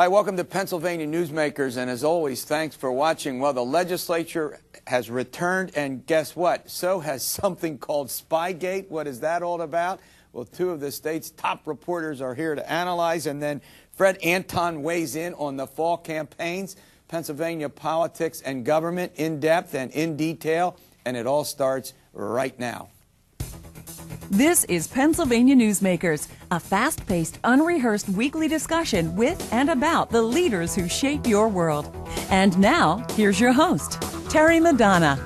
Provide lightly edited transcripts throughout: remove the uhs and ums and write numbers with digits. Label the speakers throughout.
Speaker 1: Hi, welcome to Pennsylvania Newsmakers, and as always, thanks for watching. Well, the legislature has returned, and guess what? So has something called Spygate. What is that all about? Well, two of the state's top reporters are here to analyze, and then Fred Anton weighs in on the fall campaigns, Pennsylvania politics and government in depth and in detail, and it all starts right now.
Speaker 2: This is Pennsylvania Newsmakers, a fast-paced, unrehearsed weekly discussion with and about the leaders who shape your world. And now, here's your host, Terry Madonna.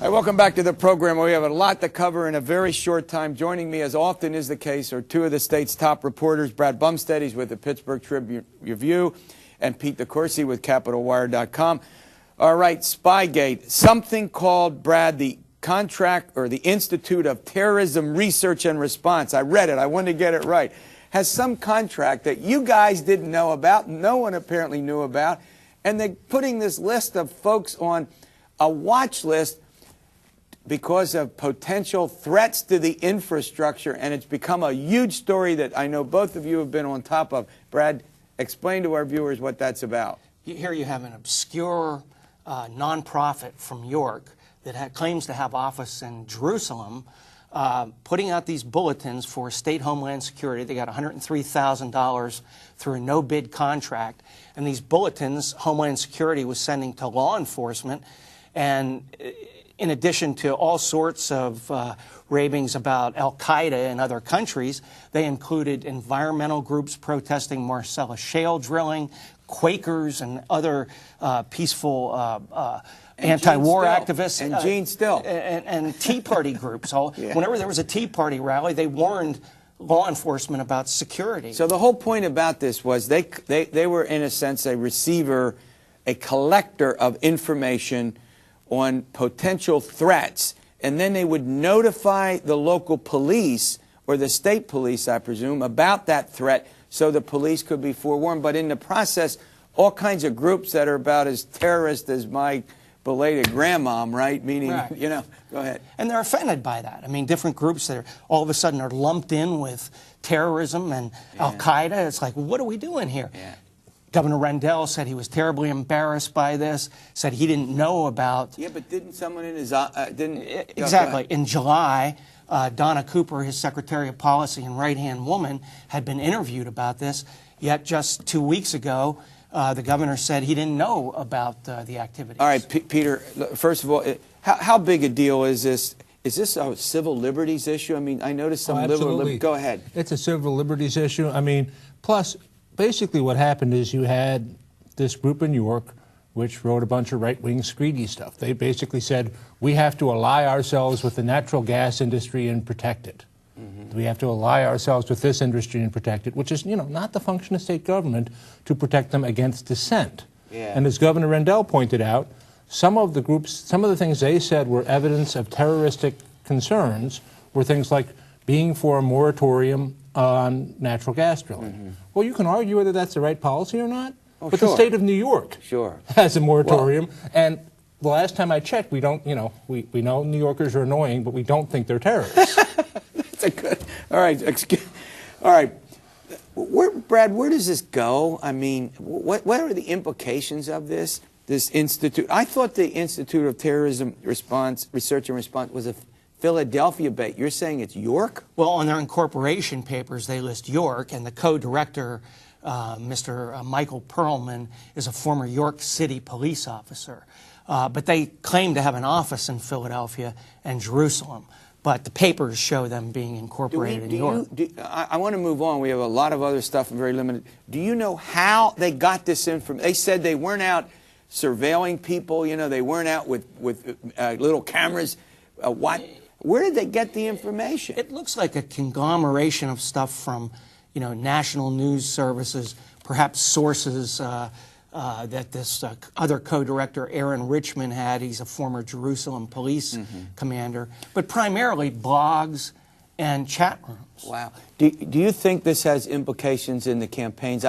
Speaker 1: Hi, welcome back to the program. We have a lot to cover in a very short time. Joining me, as often is the case, are two of the state's top reporters, Brad Bumsted, he's with the Pittsburgh Tribune-Review, and Pete DeCoursey with CapitolWire.com. All right, Spygate, something called, Brad, the contract or the Institute of Terrorism Research and Response. I read it. I wanted to get it right. Has some contract that you guys didn't know about, no one apparently knew about, and they're putting this list of folks on a watch list because of potential threats to the infrastructure, and it's become a huge story that I know both of you have been on top of. Brad, explain to our viewers what that's about.
Speaker 3: Here you have an obscure nonprofit from York that claims to have office in Jerusalem, putting out these bulletins for state homeland security. They got $103,000 through a no-bid contract. And these bulletins, Homeland Security was sending to law enforcement. And in addition to all sorts of ravings about al-Qaeda in other countries, they included environmental groups protesting Marcellus shale drilling, Quakers and other peaceful anti-war activists.
Speaker 1: And Gene Still.
Speaker 3: And Tea Party groups. Whenever there was a Tea Party rally, they warned law enforcement about security.
Speaker 1: So the whole point about this was they were, in a sense, a receiver, a collector of information on potential threats, and then they would notify the local police, or the state police, I presume, about that threat so the police could be forewarned. But in the process, all kinds of groups that are about as terrorist as my belated grandmom, right? Meaning,
Speaker 3: right.
Speaker 1: You know, go ahead.
Speaker 3: And they're offended by that. I mean, different groups that are, all of a sudden are lumped in with terrorism and al-Qaeda. It's like, well, what are we doing here? Yeah. Governor Rendell said he was terribly embarrassed by this, said he didn't know about...
Speaker 1: Yeah, but didn't someone in his...
Speaker 3: Exactly. In July, Donna Cooper, his Secretary of Policy and right-hand woman, had been interviewed about this, yet just 2 weeks ago, the governor said he didn't know about the activities.
Speaker 1: All right, Peter, first of all, how big a deal is this? Is this a civil liberties issue? I mean, I noticed some liberal... Go ahead.
Speaker 4: It's a civil liberties issue. I mean, plus... Basically what happened is you had this group in York which wrote a bunch of right-wing screedy stuff. They basically said, we have to ally ourselves with the natural gas industry and protect it. Mm-hmm. We have to ally ourselves with this industry and protect it, which is, you know, not the function of state government to protect them against dissent. Yeah. And as Governor Rendell pointed out, some of the groups, some of the things they said were evidence of terroristic concerns were things like being for a moratorium on natural gas drilling. Mm-hmm. Well, you can argue whether that's the right policy or not, but
Speaker 1: sure.
Speaker 4: The state of New York has a moratorium, and the last time I checked, we don't, you know, we know New Yorkers are annoying, but we don't think they're terrorists.
Speaker 1: That's a good, all right, all right. Brad, where does this go? I mean, what are the implications of this institute? I thought the Institute of Terrorism Research and Response was a Philadelphia bait. You're saying it's York?
Speaker 3: Well, on their incorporation papers, they list York, and the co-director, Mr. Michael Perlman, is a former York City police officer. But they claim to have an office in Philadelphia and Jerusalem. But the papers show them being incorporated in York.
Speaker 1: I want to move on. We have a lot of other stuff and very limited. Do you know how they got this information? They said they weren't out surveilling people. You know, they weren't out with little cameras. Where did they get the information?
Speaker 3: It looks like a conglomeration of stuff from, you know, national news services, perhaps sources that this other co-director, Aaron Richmond, had. He's a former Jerusalem police commander, but primarily blogs and chat rooms.
Speaker 1: Wow. Do you think this has implications in the campaigns?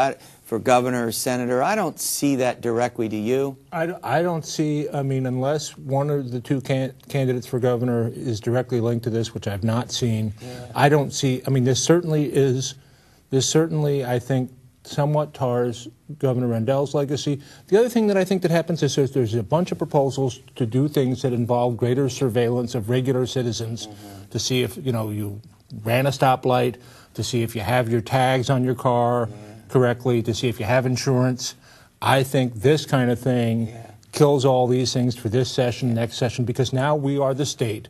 Speaker 1: For governor or senator, I don't see that directly. Do you?
Speaker 4: I don't see, I mean, unless one of the two candidates for governor is directly linked to this, which I've not seen, I don't see, I mean, this certainly, I think, somewhat tars Governor Rendell's legacy. The other thing that I think that happens is there's a bunch of proposals to do things that involve greater surveillance of regular citizens to see if, you ran a stoplight, to see if you have your tags on your car correctly, to see if you have insurance. I think this kind of thing kills all these things for this session, next session, because now we are the state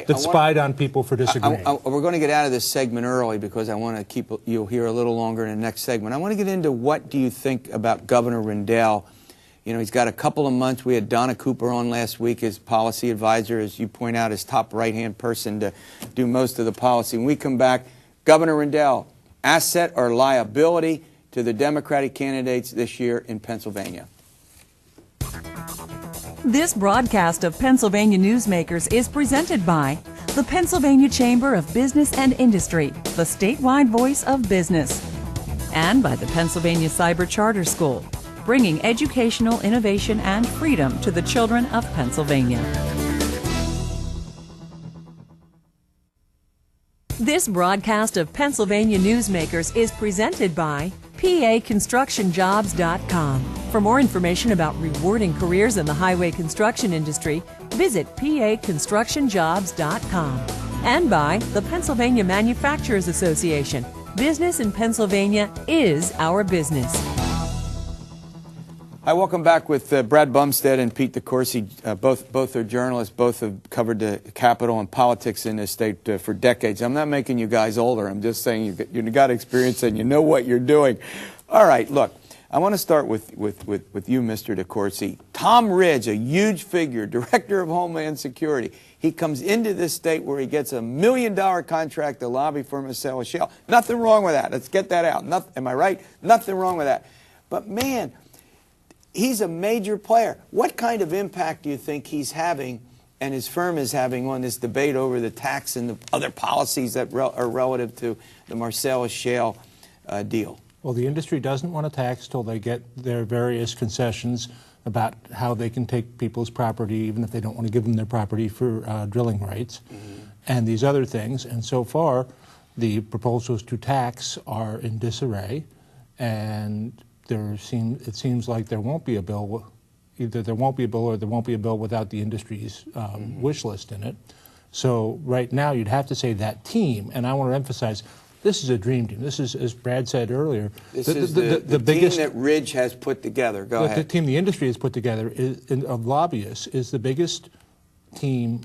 Speaker 4: that spied on people for disagreeing.
Speaker 1: We're going to get out of this segment early because I want to keep you here a little longer in the next segment. I want to get into what do you think about Governor Rendell. He's got a couple of months. We had Donna Cooper on last week as policy advisor, as you point out, as top right-hand person to do most of the policy. When we come back, Governor Rendell, asset or liability to the Democratic candidates this year in Pennsylvania.
Speaker 2: This broadcast of Pennsylvania Newsmakers is presented by the Pennsylvania Chamber of Business and Industry, the statewide voice of business, and by the Pennsylvania Cyber Charter School, bringing educational innovation and freedom to the children of Pennsylvania. This broadcast of Pennsylvania Newsmakers is presented by PAConstructionJobs.com. For more information about rewarding careers in the highway construction industry, visit PAConstructionJobs.com. And by the Pennsylvania Manufacturers Association. Business in Pennsylvania is our business.
Speaker 1: Hi, welcome back with Brad Bumsted and Pete DeCoursey. Both are journalists. Both have covered the Capitol and politics in this state for decades. I'm not making you guys older. I'm just saying you've got experience and you know what you're doing. All right, look, I want to start with you, Mr. DeCoursey. Tom Ridge, a huge figure, Director of Homeland Security. He comes into this state where he gets $1 million contract to lobby for Marcellus Shale. Nothing wrong with that. Let's get that out. Am I right? Nothing wrong with that. But, man, he's a major player. What kind of impact do you think he's having and his firm is having on this debate over the tax and the other policies that are relative to the Marcellus Shale deal?
Speaker 4: Well, the industry doesn't want to tax till they get their various concessions about how they can take people's property, even if they don't want to give them their property for drilling rights, and these other things. And so far, the proposals to tax are in disarray, and it seems like there won't be a bill. Either there won't be a bill or there won't be a bill without the industry's wish list in it. So right now, you'd have to say that team, and I want to emphasize, this is a dream team. This is, as Brad said earlier,
Speaker 1: this is the biggest team that Ridge has put together. Go ahead.
Speaker 4: The team the industry has put together of lobbyists is the biggest team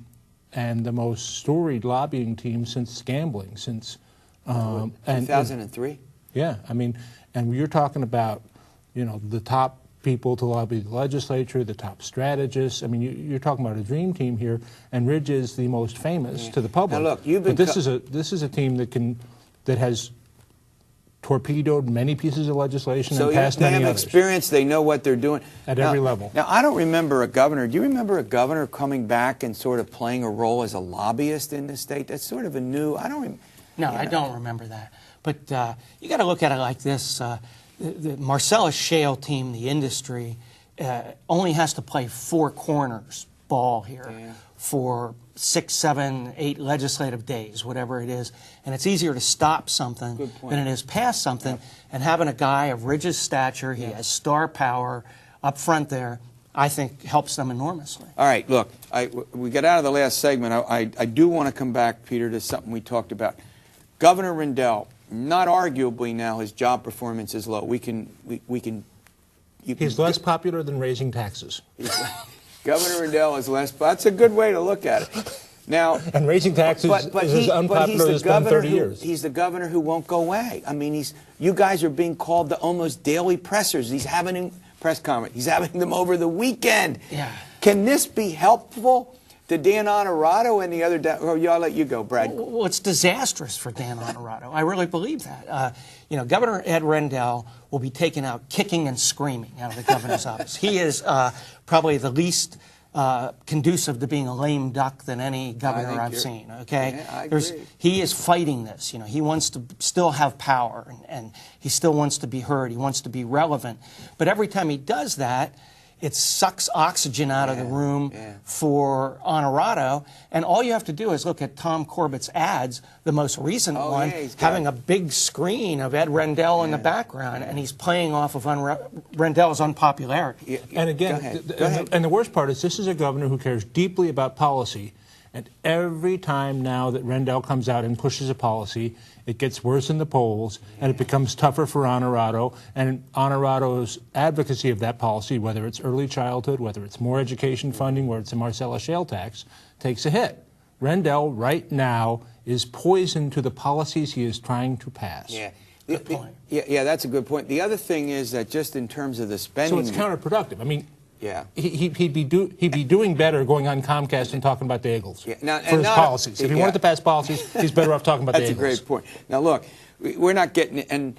Speaker 4: and the most storied lobbying team since gambling, since
Speaker 1: 2003.
Speaker 4: Yeah, I mean, and you're talking about, the top people to lobby the legislature, the top strategists. I mean, you're talking about a dream team here, and Ridge is the most famous to the public.
Speaker 1: Now look, but
Speaker 4: this is a team that has torpedoed many pieces of legislation and passed many others.
Speaker 1: They have experience. They know what they're doing
Speaker 4: at every level.
Speaker 1: Now, I don't remember a governor. Do you remember a governor coming back and sort of playing a role as a lobbyist in the state? That's sort of a new. I don't
Speaker 3: remember that. But you got to look at it like this: the Marcellus Shale team, the industry, only has to play four corners ball here for 6, 7, 8 legislative days, whatever it is. And it's easier to stop something than it is pass something. And having a guy of Ridge's stature, he has star power up front there, I think helps them enormously.
Speaker 1: All right, look, we got out of the last segment. I do want to come back, Peter, to something we talked about. Governor Rendell, not arguably now his job performance is low.
Speaker 4: He's less popular than raising taxes.
Speaker 1: Governor Rendell is less. That's a good way to look at it. Now,
Speaker 4: and raising taxes is as unpopular as it's been 30 years.
Speaker 1: He's the governor who won't go away. I mean, you guys are being called to almost daily pressers. He's having a press conference. He's having them over the weekend.
Speaker 3: Yeah.
Speaker 1: Can this be helpful to Dan Onorato and the other? I'll let you go, Brad.
Speaker 3: Well, it's disastrous for Dan Onorato. I really believe that. Governor Ed Rendell will be taken out kicking and screaming out of the governor's office. He is probably the least conducive to being a lame duck than any governor I've seen. Okay,
Speaker 1: yeah, I agree.
Speaker 3: He is fighting this. He wants to still have power, and he still wants to be heard. He wants to be relevant. But every time he does that, it sucks oxygen out of the room for Onorato. And all you have to do is look at Tom Corbett's ads, the most recent one, having a big screen of Ed Rendell in the background, and he's playing off of Rendell's unpopularity.
Speaker 4: And again, and the worst part is this is a governor who cares deeply about policy. And every time now that Rendell comes out and pushes a policy, it gets worse in the polls, and it becomes tougher for Onorato. And Onorato's advocacy of that policy, whether it's early childhood, whether it's more education funding, whether it's a Marcellus shale tax, takes a hit. Rendell right now is poison to the policies he is trying to pass.
Speaker 1: Yeah.
Speaker 3: Good point.
Speaker 1: Yeah, that's a good point. The other thing is that just in terms of the spending...
Speaker 4: So it's counterproductive. I mean...
Speaker 1: Yeah,
Speaker 4: he'd be doing better going on Comcast and talking about the Eagles for his policies. If he wanted to pass policies, he's better off talking about the Eagles.
Speaker 1: That's a great point. Now look, we're not getting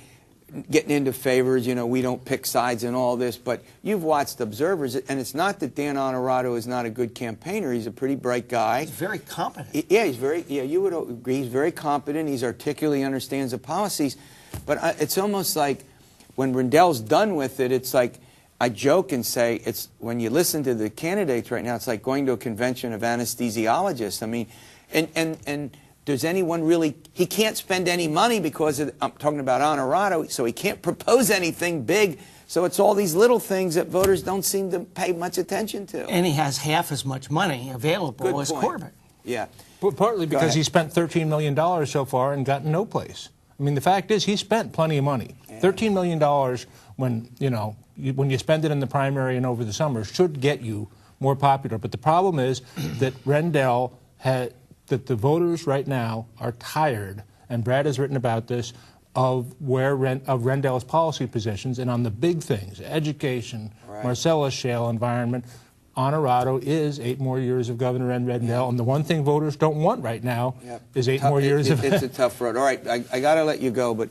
Speaker 1: into favors. You know, we don't pick sides in all this. But you've watched Observers, and it's not that Dan Onorato is not a good campaigner. He's a pretty bright guy.
Speaker 3: He's very competent.
Speaker 1: He's very. Yeah, you would agree. He's very competent. He's articulately understands the policies. But it's almost like when Rendell's done with it, it's like. I joke and say it's when you listen to the candidates right now, it's like going to a convention of anesthesiologists. I mean, and does anyone really? He can't spend any money because I'm talking about Onorato, so he can't propose anything big. So it's all these little things that voters don't seem to pay much attention to.
Speaker 3: And he has half as much money available as Corbett.
Speaker 1: Yeah,
Speaker 4: but partly because he spent $13 million so far and gotten no place. I mean, the fact is he spent plenty of money. $13 million when when you spend it in the primary and over the summer should get you more popular. But the problem is that that the voters right now are tired, and Brad has written about this, of Rendell's policy positions, and on the big things, education, Marcellus shale environment, Onorato is 8 more years of Governor Rendell, and the one thing voters don't want right now is 8 more years of...
Speaker 1: It's a tough road. All right, I got to let you go, but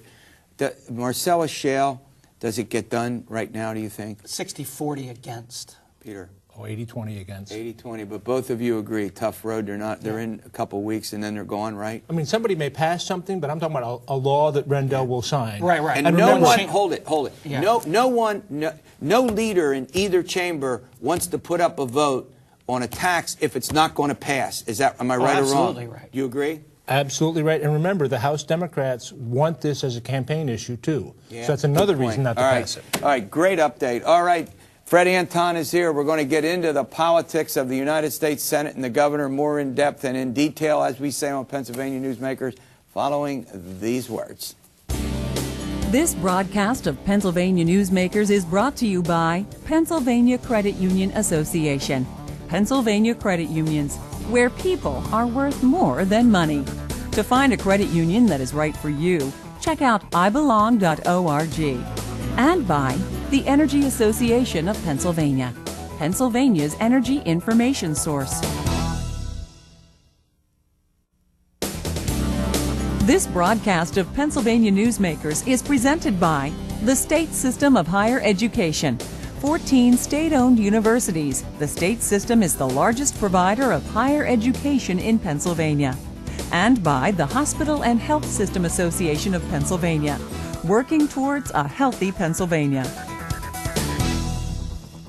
Speaker 1: the Marcellus shale, does it get done right now, do you think?
Speaker 3: 60-40 against.
Speaker 1: Peter?
Speaker 4: Oh, 80-20 against.
Speaker 1: 80-20, but both of you agree, tough road. They're in a couple weeks and then they're gone, right?
Speaker 4: I mean, somebody may pass something, but I'm talking about a law that Rendell will sign.
Speaker 3: Right.
Speaker 1: And no one, hold it. Yeah. No leader in either chamber wants to put up a vote on a tax if it's not going to pass. Am I right or wrong?
Speaker 3: Absolutely right.
Speaker 1: You agree?
Speaker 4: Absolutely right. And remember, the House Democrats want this as a campaign issue, too.
Speaker 1: Yeah,
Speaker 4: so that's another reason not to pass it.
Speaker 1: All right, great update. All right, Fred Anton is here. We're going to get into the politics of the United States Senate and the governor more in depth and in detail, as we say on Pennsylvania Newsmakers, following these words.
Speaker 2: This broadcast of Pennsylvania Newsmakers is brought to you by Pennsylvania Credit Union Association. Pennsylvania Credit Unions, where people are worth more than money. To find a credit union that is right for you, check out ibelong.org. And by the Energy Association of Pennsylvania, Pennsylvania's energy information source. This broadcast of Pennsylvania Newsmakers is presented by the State System of Higher Education. 14 state-owned universities. The state system is the largest provider of higher education in Pennsylvania. And by the Hospital and Health System Association of Pennsylvania, working towards a healthy Pennsylvania.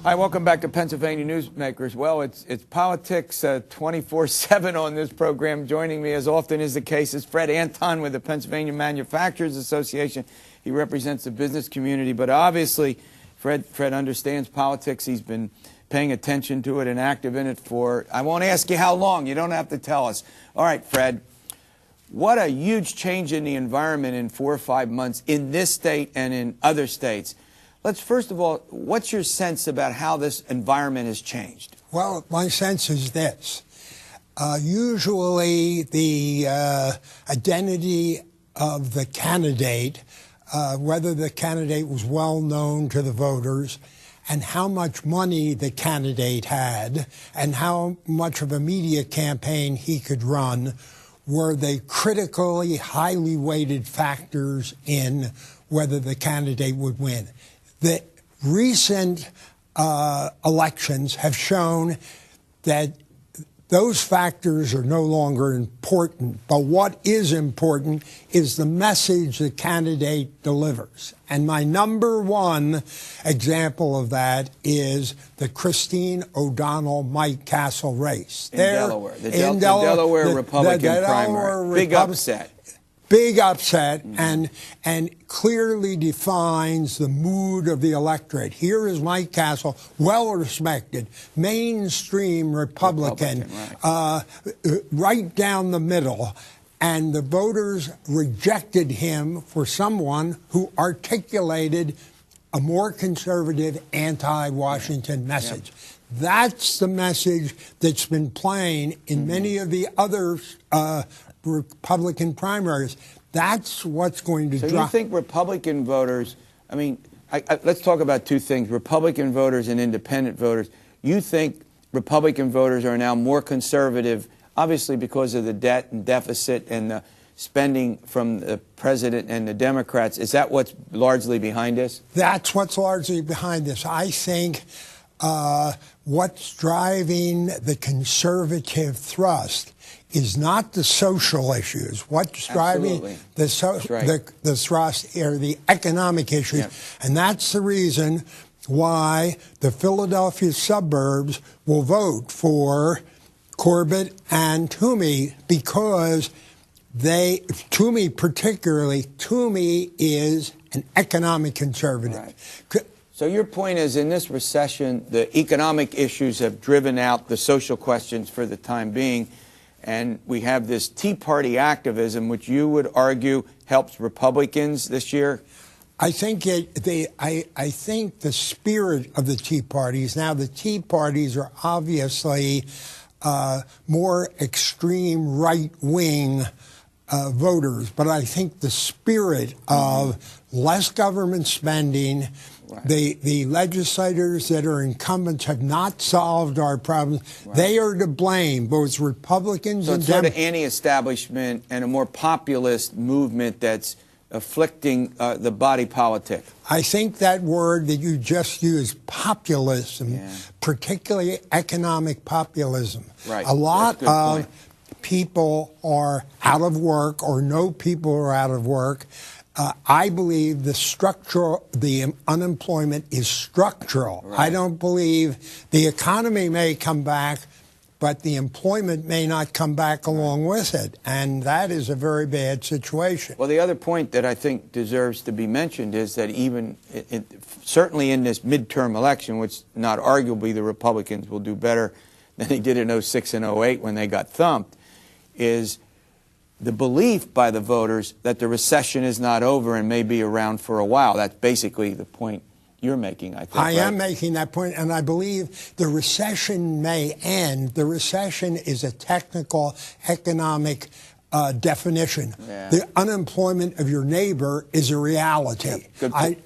Speaker 1: Hi, welcome back to Pennsylvania Newsmakers. Well, it's politics 24/7 on this program. Joining me, as often is the case, is Fred Anton with the Pennsylvania Manufacturers Association. He represents the business community, but obviously Fred understands politics. He's been paying attention to it and active in it for, I won't ask you how long. You don't have to tell us. All right, Fred, what a huge change in the environment in 4 or 5 months in this state and in other states. Let's first of all, what's your sense about how this environment has changed?
Speaker 5: Well, my sense is this. Usually the identity of the candidate, whether the candidate was well known to the voters, and how much money the candidate had, and how much of a media campaign he could run, were the critically highly weighted factors in whether the candidate would win. The recent elections have shown that those factors are no longer important. But what is important is the message the candidate delivers. And my number one example of that is the Christine O'Donnell-Mike Castle race.
Speaker 1: In Delaware. The Delaware Republican primary. Big upset.
Speaker 5: Big upset, and clearly defines the mood of the electorate. Here is Mike Castle, well-respected, mainstream Republican, right down the middle. And the voters rejected him for someone who articulated a more conservative, anti-Washington message. That's the message that's been playing in many of the other Republican primaries. That's what's going to drive.
Speaker 1: So you think Republican voters, I mean, let's talk about two things, Republican voters and independent voters. You think Republican voters are now more conservative, obviously because of the debt and deficit and the spending from the president and the Democrats. Is that what's largely behind this?
Speaker 5: That's what's largely behind this. I think what's driving the conservative thrust is not the social issues. What's driving the thrust are the economic issues.
Speaker 1: Yeah.
Speaker 5: And that's the reason why the Philadelphia suburbs will vote for Corbett and Toomey, because Toomey particularly, Toomey is an economic conservative.
Speaker 1: Right. So your point is, in this recession, the economic issues have driven out the social questions for the time being, and we have this Tea Party activism, which you would argue helps Republicans this year?
Speaker 5: I think I think the spirit of the Tea Parties, now the Tea Parties are obviously more extreme right-wing voters, but I think the spirit of less government spending, the legislators that are incumbents have not solved our problems. Right. They are to blame, both Republicans and
Speaker 1: Democrats. So it's sort of anti-establishment and a more populist movement that's afflicting the body politic.
Speaker 5: I think that word that you just used, populism, particularly economic populism. Right. A lot of people are out of work, or no people are out of work. I believe the unemployment is structural. Right. I don't believe the economy may come back, but the employment may not come back along with it, and that is a very bad situation.
Speaker 1: Well, the other point that I think deserves to be mentioned is that even, certainly in this midterm election, which not arguably the Republicans will do better than they did in 06 and 08 when they got thumped, is the belief by the voters that the recession is not over and may be around for a while. That's basically the point you're making, I think.
Speaker 5: I am making that point, and I believe the recession may end. The recession is a technical economic definition. Yeah. The unemployment of your neighbor is a reality.
Speaker 1: Yeah, good point.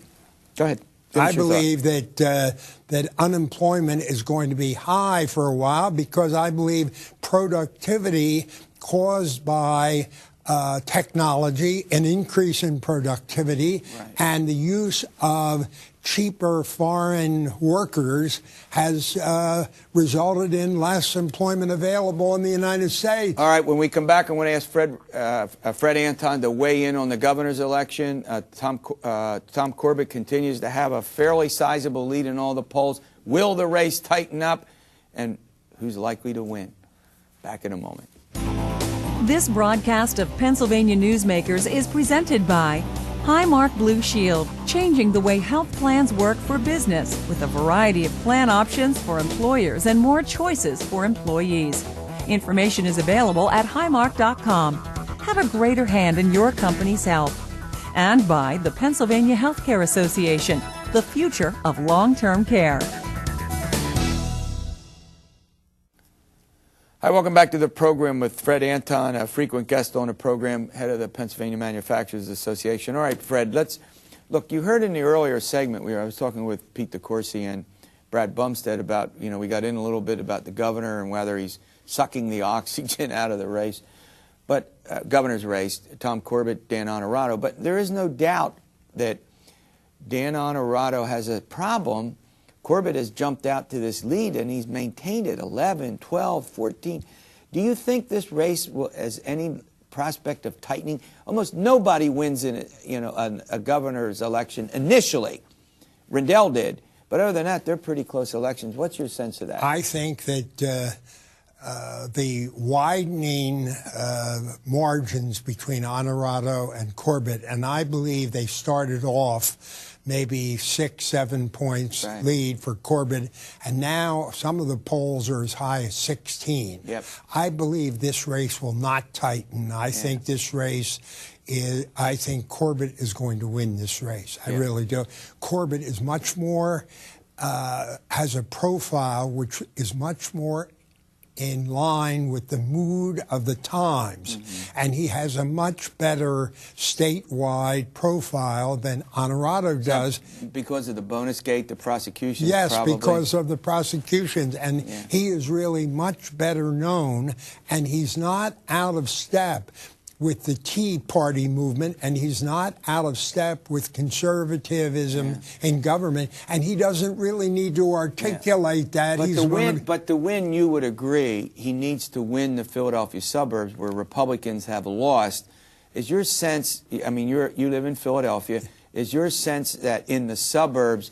Speaker 1: Go ahead.
Speaker 5: I believe that unemployment is going to be high for a while, because I believe productivity caused by technology, an increase in productivity, and the use of cheaper foreign workers has resulted in less employment available in the United States.
Speaker 1: All right, when we come back, I want to ask Fred Anton to weigh in on the governor's election. Tom Corbett continues to have a fairly sizable lead in all the polls. Will the race tighten up? And who's likely to win? Back in a moment.
Speaker 2: This broadcast of Pennsylvania Newsmakers is presented by Highmark Blue Shield, changing the way health plans work for business with a variety of plan options for employers and more choices for employees. Information is available at highmark.com. Have a greater hand in your company's health. And by the Pennsylvania Healthcare Association, the future of long-term care.
Speaker 1: Hi, welcome back to the program with Fred Anton, a frequent guest on the program, head of the Pennsylvania Manufacturers Association. All right, Fred, look, you heard in the earlier segment, I was talking with Pete DeCoursey and Brad Bumsted about, we got in a little bit about the governor and whether he's sucking the oxygen out of the race, but governor's race, Tom Corbett, Dan Onorato. But there is no doubt that Dan Onorato has a problem Corbett has jumped out to this lead, and he's maintained it 11, 12, 14. Do you think this race has any prospect of tightening? Almost nobody wins in a governor's election initially. Rendell did. But other than that, they're pretty close elections. What's your sense of that?
Speaker 5: I think that the widening margins between Onorato and Corbett, and I believe they started off maybe 6-7 points lead for Corbett, and now some of the polls are as high as 16.
Speaker 1: Yep.
Speaker 5: I believe this race will not tighten. I think this race I think Corbett is going to win this race. I really do. Corbett is much more, has a profile which is much more in line with the mood of the times. And he has a much better statewide profile than Onorato does.
Speaker 1: Because of the bonus gate, the prosecutions?
Speaker 5: Yes,
Speaker 1: probably.
Speaker 5: because of the prosecutions. And he is really much better known, and he's not out of step with the Tea Party movement, and he's not out of step with conservatism in government, and he doesn't really need to articulate that.
Speaker 1: But to win, you would agree, he needs to win the Philadelphia suburbs where Republicans have lost. Is your sense, I mean, you live in Philadelphia, is your sense that in the suburbs,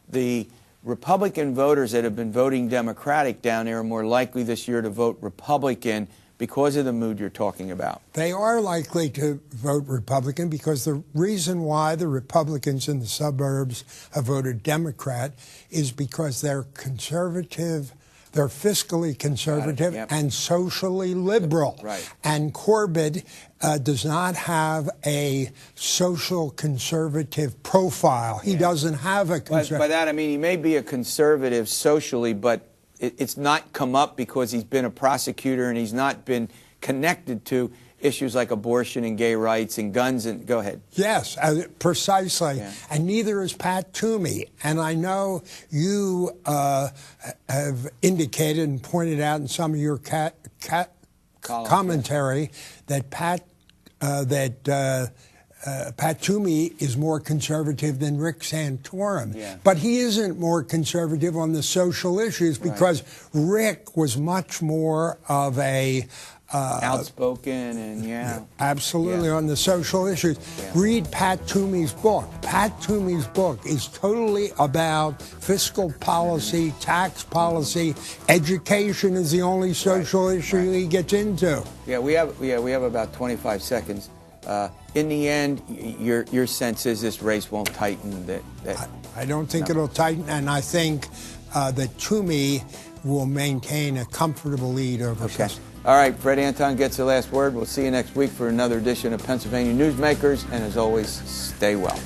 Speaker 1: the Republican voters that have been voting Democratic down there are more likely this year to vote Republican because of the mood you're talking about?
Speaker 5: They are likely to vote Republican because the reason why the Republicans in the suburbs have voted Democrat is because they're conservative, they're fiscally conservative and socially liberal. And Corbett does not have a social conservative profile. He doesn't have a conservative.
Speaker 1: By that I mean he may be a conservative socially, but it's not come up because he's been a prosecutor and he's not been connected to issues like abortion and gay rights and guns and go ahead.
Speaker 5: Yes, precisely. And neither is Pat Toomey. And I know you have indicated and pointed out in some of your commentary that Pat Toomey is more conservative than Rick Santorum. But he isn't more conservative on the social issues because Rick was much more of a
Speaker 1: outspoken and
Speaker 5: absolutely on the social issues. Read Pat Toomey's book. Pat Toomey's book is totally about fiscal policy, tax policy. Education is the only social issue he gets into.
Speaker 1: We have about 25 seconds. In the end, your sense is this race won't tighten.
Speaker 5: I don't think it'll tighten, and I think that Toomey will maintain a comfortable lead over us.
Speaker 1: All right, Fred Anton gets the last word. We'll see you next week for another edition of Pennsylvania Newsmakers, and as always, stay well.